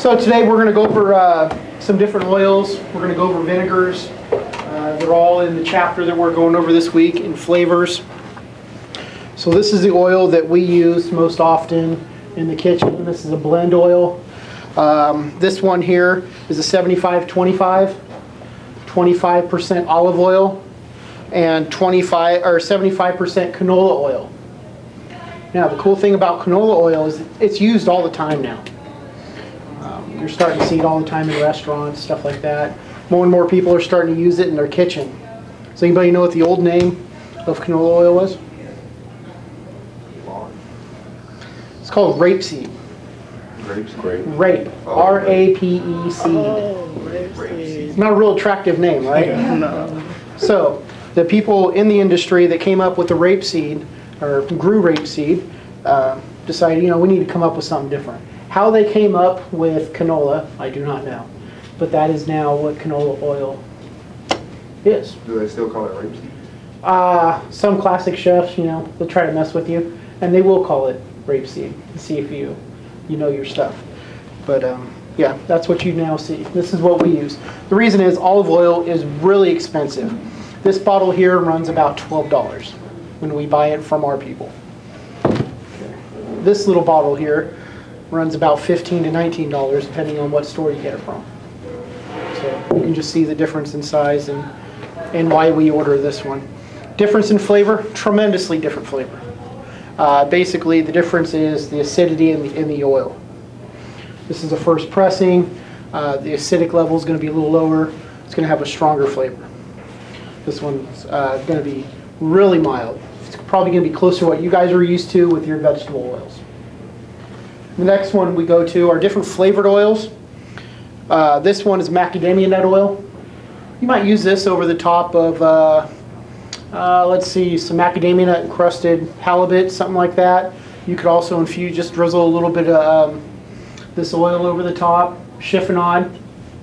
So today we're going to go over some different oils. We're going to go over vinegars. They're all in the chapter that we're going over this week in flavors. So this is the oil that we use most often in the kitchen. This is a blend oil. This one here is a 75-25, 25% olive oil, and 75% canola oil. Now the cool thing about canola oil is it's used all the time now. You're starting to see it all the time in restaurants, stuff like that. More and more people are starting to use it in their kitchen. Does anybody know what the old name of canola oil was? It's called rapeseed. Rape. R-A-P-E seed. It's not a real attractive name, right? No. So the people in the industry that came up with the rapeseed, or grew rapeseed, decided, we need to come up with something different. How they came up with canola, I do not know. But that is now what canola oil is. Do they still call it rapeseed? Some classic chefs, they'll try to mess with you, and they will call it rapeseed to see if you know your stuff. But yeah, that's what you now see. This is what we use. The reason is olive oil is really expensive. This bottle here runs about $12 when we buy it from our people. This little bottle here runs about $15 to $19 depending on what store you get it from. So you can just see the difference in size and why we order this one. Difference in flavor, tremendously different flavor. Basically the difference is the acidity in the oil. This is the first pressing. The acidic level is going to be a little lower. It's going to have a stronger flavor. This one's going to be really mild. It's probably going to be closer to what you guys are used to with your vegetable oils. The next one we go to are different flavored oils. This one is macadamia nut oil. You might use this over the top of, let's see, some macadamia nut encrusted halibut, something like that. You could also infuse, just drizzle a little bit of this oil over the top. Chiffonade,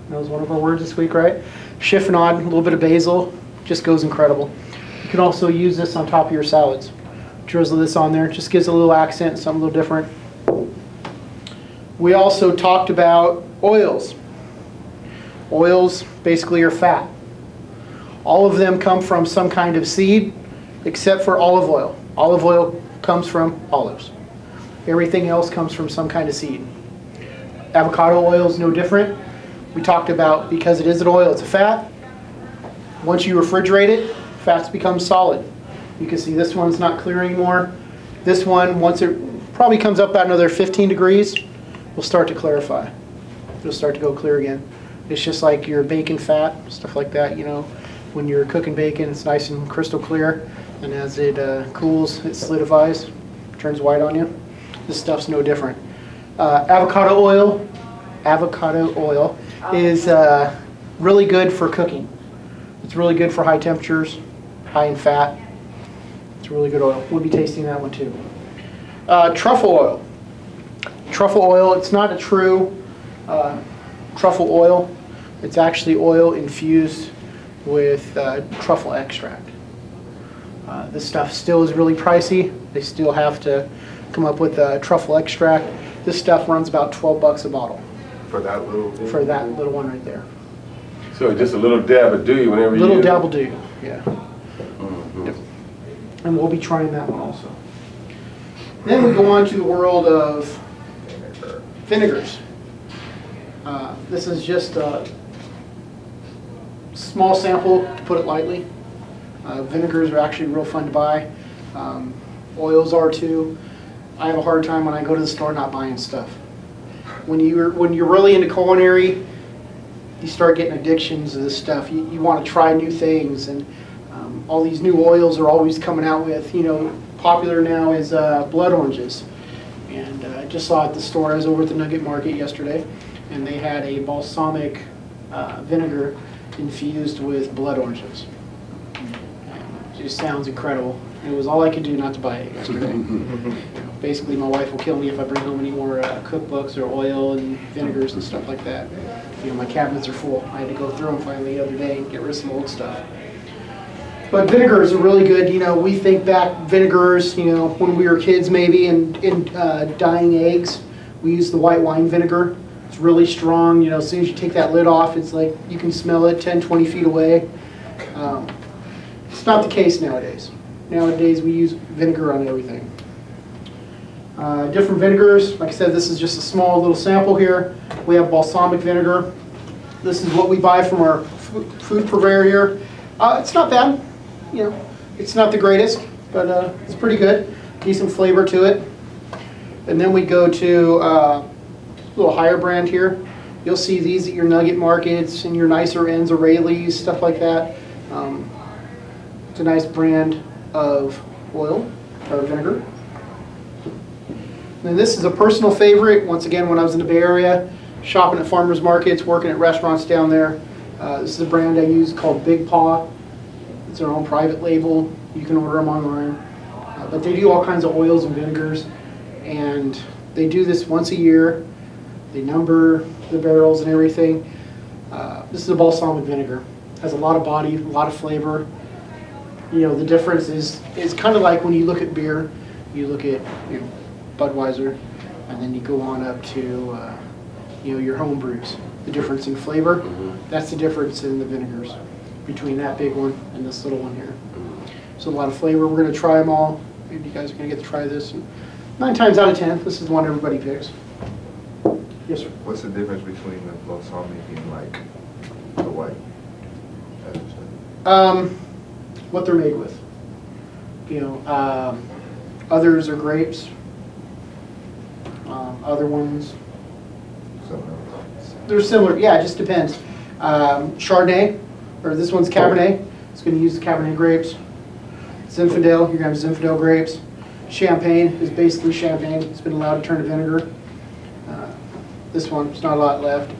that was one of our words this week, right? Chiffonade, a little bit of basil, just goes incredible. You can also use this on top of your salads. Drizzle this on there, just gives a little accent, something a little different. We also talked about oils. Oils basically are fat. All of them come from some kind of seed except for olive oil. Olive oil comes from olives. Everything else comes from some kind of seed. Avocado oil is no different. We talked about, because it is an oil, it's a fat. Once you refrigerate it, fats become solid. You can see this one's not clear anymore. This one, once it probably comes up about another 15 degrees, will start to clarify. It'll start to go clear again. It's just like your bacon fat, stuff like that, when you're cooking bacon, it's nice and crystal clear, and as it cools, it solidifies, turns white on you. This stuff's no different. Avocado oil is really good for cooking. It's really good for high temperatures, high in fat. It's a really good oil. We'll be tasting that one too. Truffle oil. Truffle oil, it's not a true truffle oil. It's actually oil infused with truffle extract. This stuff still is really pricey. They still have to come up with truffle extract. This stuff runs about $12 a bottle. For that little thing? For that little one right there. So just a little dab will do you whenever you Little use it? dab will do you, yeah. And we'll be trying that one also. Then we go on to the world of vinegars. This is just a small sample, to put it lightly. Vinegars are actually real fun to buy. Oils are too. I have a hard time when I go to the store not buying stuff. When you're really into culinary, you start getting addictions to this stuff. You want to try new things, and all these new oils are always coming out with, popular now is blood oranges. And I just saw at the store, I was over at the Nugget Market yesterday, and they had a balsamic vinegar infused with blood oranges. And it just sounds incredible. It was all I could do not to buy it yesterday. Basically, my wife will kill me if I bring home any more cookbooks or oil and vinegars and stuff like that. My cabinets are full. I had to go through them finally the other day and get rid of some old stuff. But vinegars are really good. We think back vinegars, when we were kids maybe, and dyeing eggs. We used the white wine vinegar It's really strong. You know, as soon as you take that lid off, it's like you can smell it 10, 20 feet away. It's not the case nowadays. Nowadays we use vinegar on everything. Different vinegars. Like I said, this is just a small little sample here. We have balsamic vinegar. This is what we buy from our food purveyor here. It's not bad. You know, it's not the greatest, but it's pretty good. Decent flavor to it. And then we go to a little higher brand here. You'll see these at your nugget markets and your nicer ends or Rayleigh's, stuff like that. It's a nice brand of oil or vinegar. And this is a personal favorite. Once again, when I was in the Bay Area, shopping at farmers markets, working at restaurants down there, this is a brand I use called Big Paw. It's their own private label. You can order them online. But they do all kinds of oils and vinegars. And they do this once a year. They number the barrels and everything. This is a balsamic vinegar. Has a lot of body, a lot of flavor. You know, the difference is kind of like when you look at beer. You look at, you know, Budweiser, and then you go on up to you know, your home brews. The difference in flavor, that's the difference in the vinegars between that big one and this little one here. So a lot of flavor. We're going to try them all. Maybe you guys are going to get to try this. And 9 times out of 10, this is the one everybody picks. Yes, sir. What's the difference between the balsamic and like the white? What they're made with. You know, others are grapes. Other ones, they're similar. Yeah, it just depends. Chardonnay, or this one's Cabernet. It's going to use the Cabernet grapes. Zinfandel, you're going to have Zinfandel grapes. Champagne is basically champagne. It's been allowed to turn to vinegar. This one, there's not a lot left.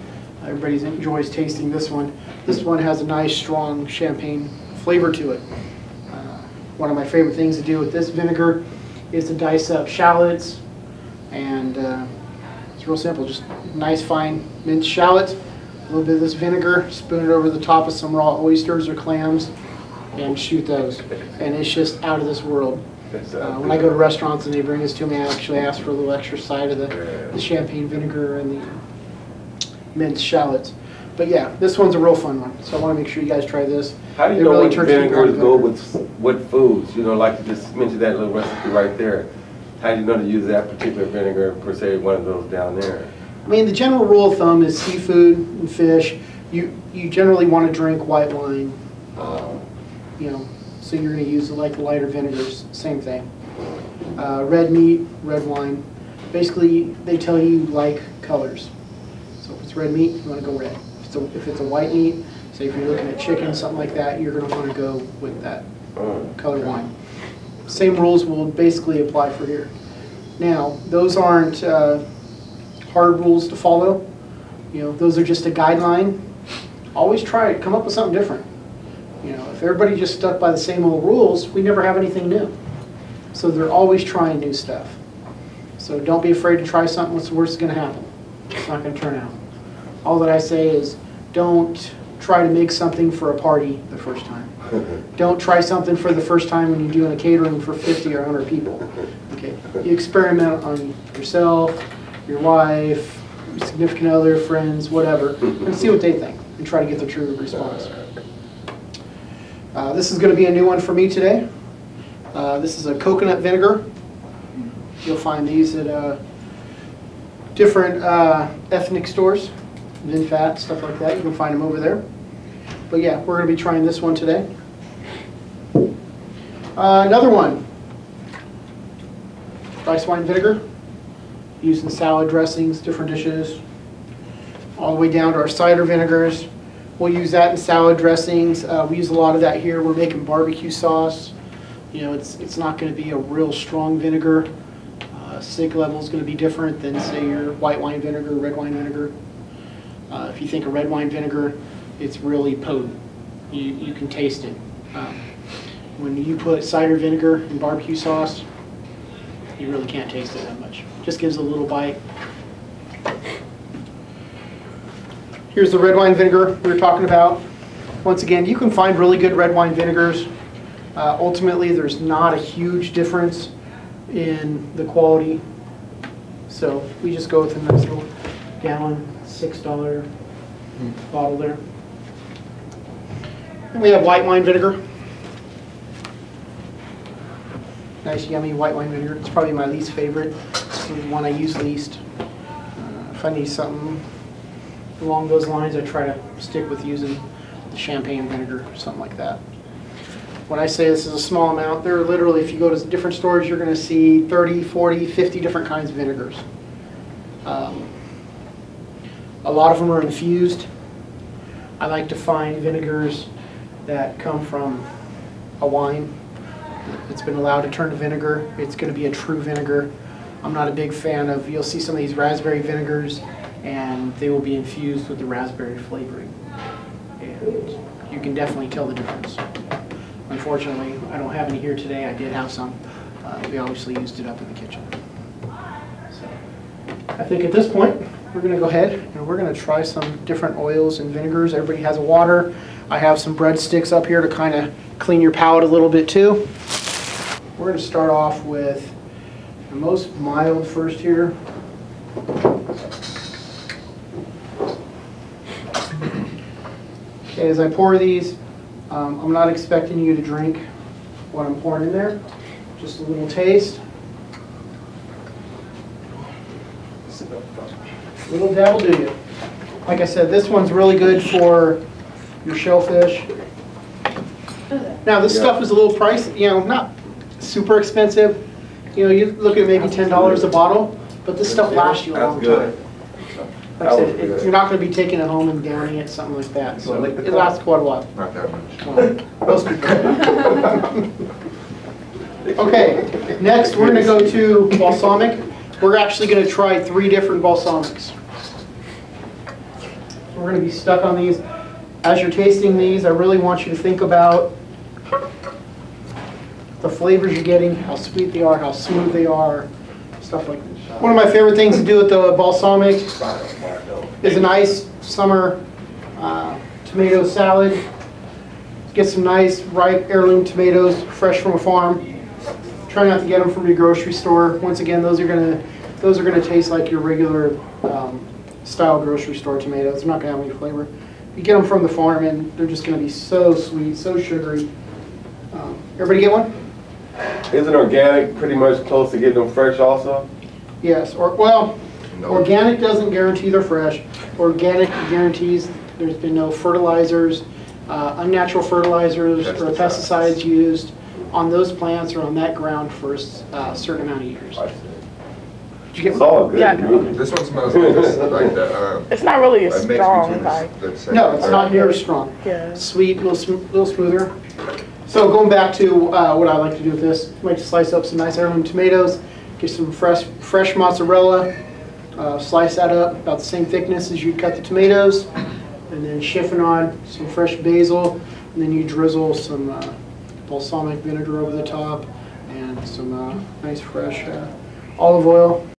Everybody enjoys tasting this one. This one has a nice, strong champagne flavor to it. One of my favorite things to do with this vinegar is to dice up shallots. And it's real simple, just nice fine minced shallots, a little bit of this vinegar, spoon it over the top of some raw oysters or clams, and shoot those. And it's just out of this world. When I go to restaurants and they bring this to me, I actually ask for a little extra side of the champagne vinegar and the minced shallots. But yeah, this one's a real fun one, so I want to make sure you guys try this. How do you know what vinegars go with what foods? You know, like you just mentioned that little recipe right there. How do you know to use that particular vinegar, per se, one of those down there? I mean, the general rule of thumb is seafood and fish. You generally want to drink white wine, you know, so you're going to use like the lighter vinegars, same thing. Red meat, red wine. Basically, they tell you like colors. So if it's red meat, you want to go red. If it's a white meat, say if you're looking at chicken, something like that, you're going to want to go with that color wine. Same rules will basically apply for here. Now, those aren't hard rules to follow. You know, those are just a guideline. Always try it. Come up with something different. You know, if everybody just stuck by the same old rules, we never have anything new. So they're always trying new stuff. So don't be afraid to try something. What's the worst that's going to happen? It's not going to turn out. All that I say is don't try to make something for a party the first time. Don't try something for the first time when you're doing a catering for 50 or 100 people. Okay, you experiment on yourself, your wife, your significant other, friends, whatever, and see what they think and try to get the true response. This is going to be a new one for me today. This is a coconut vinegar. You'll find these at different ethnic stores, VinFat, stuff like that. You can find them over there. But yeah, we're going to be trying this one today. Another one, rice wine vinegar, used in salad dressings, different dishes, all the way down to our cider vinegars. We'll use that in salad dressings. We use a lot of that here. We're making barbecue sauce. You know, it's not going to be a real strong vinegar. Sig level is going to be different than, say, your white wine vinegar, red wine vinegar. If you think of red wine vinegar, it's really potent. You can taste it. When you put cider vinegar in barbecue sauce, you really can't taste it that much. Just gives a little bite. Here's the red wine vinegar we were talking about. Once again, you can find really good red wine vinegars. Ultimately, there's not a huge difference in the quality. So we just go with a nice little gallon $6 bottle there. And we have white wine vinegar. Nice yummy white wine vinegar. It's probably my least favorite. It's the one I use least. If I need something along those lines, I try to stick with using the champagne vinegar or something like that. When I say this is a small amount, there are literally, if you go to different stores, you're going to see 30, 40, 50 different kinds of vinegars. A lot of them are infused. I like to find vinegars that come from a wine. It's been allowed to turn to vinegar. It's going to be a true vinegar. I'm not a big fan of, you'll see some of these raspberry vinegars and they will be infused with the raspberry flavoring. And you can definitely tell the difference. Unfortunately, I don't have any here today. I did have some. We obviously used it up in the kitchen. So I think at this point, we're going to go ahead and we're going to try some different oils and vinegars. Everybody has a water. I have some breadsticks up here to kind of clean your palate a little bit too. We're going to start off with the most mild first here. Okay, as I pour these, I'm not expecting you to drink what I'm pouring in there. Just a little taste. Little dab will do you. Like I said, this one's really good for your shellfish. Now this stuff is a little pricey, you know, not super expensive. You know, you look at maybe $10 a bottle, but this stuff lasts you a long time. Like I said, you're not going to be taking it home and downing it, something like that. So it lasts quite a while. Not that much. Most people. Okay, next we're going to go to balsamic. We're actually going to try 3 different balsamics. We're going to be stuck on these. As you're tasting these, I really want you to think about the flavors you're getting, how sweet they are, how smooth they are, stuff like that. One of my favorite things to do with the balsamic is a nice summer tomato salad. Get some nice ripe heirloom tomatoes, fresh from a farm. Try not to get them from your grocery store. Once again, those are gonna taste like your regular style grocery store tomatoes. They're not gonna have any flavor. You get them from the farm, and they're just gonna be so sweet, so sugary. Everybody get one? Isn't organic pretty much close to getting them fresh also? Yes, well, organic doesn't guarantee they're fresh. Organic guarantees there's been no fertilizers, unnatural fertilizers or pesticides used on those plants or on that ground for a certain amount of years. Did you get It's all good. Yeah. This one smells like that. It's not really as Mix strong. between Like, No, it's not near as strong. yeah. Sweet, a little smoother. So going back to what I like to do with this, I like to slice up some nice heirloom tomatoes, get some fresh mozzarella, slice that up about the same thickness as you cut the tomatoes, and then chiffon on some fresh basil, and then you drizzle some balsamic vinegar over the top, and some nice fresh olive oil.